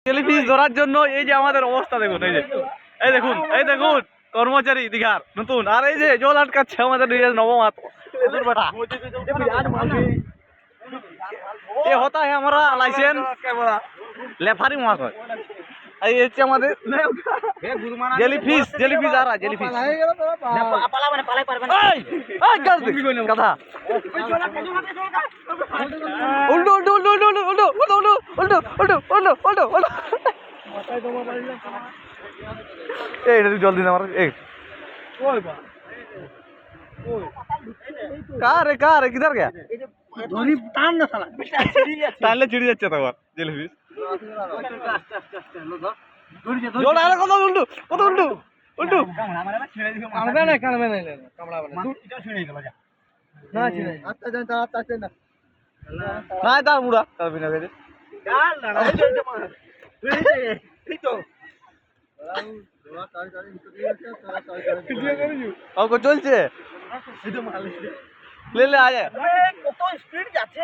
jellyfish ধরার জন্য এই যে আমাদের অবস্থা দেখুন, এই দেখুন কর্মচারী দীঘার নতুন, আর এই যে জল আটকাচ্ছে আমাদের নবমাত ये होता है हमारा लाइसेंस लेफारी मार्क ये হচ্ছে আমাদের জেলিফিশ आ रहा है জেলিফিশ কথা উল্টো উল্টো উল্টো উল্টো উল্টো উল্টো উল্টো উল্টো উল্টো উল্টো উল্টো উল্টো এই জলদি না আমার এই कार है किधर गया টানলে ছিড়ে যাচ্ছে তো আবার জেলিফিশ জোর আরে কত উল্টো উল্টো কামড়াবে না কামড়াবে না এটা ছিড়ে গেল যা না ছিড়ে আচ্ছা না না তা মুড়া তার বিনা গেছে গাল না এই তো চলছে ले ले आ जाए कत स्पीड जाচ্ছে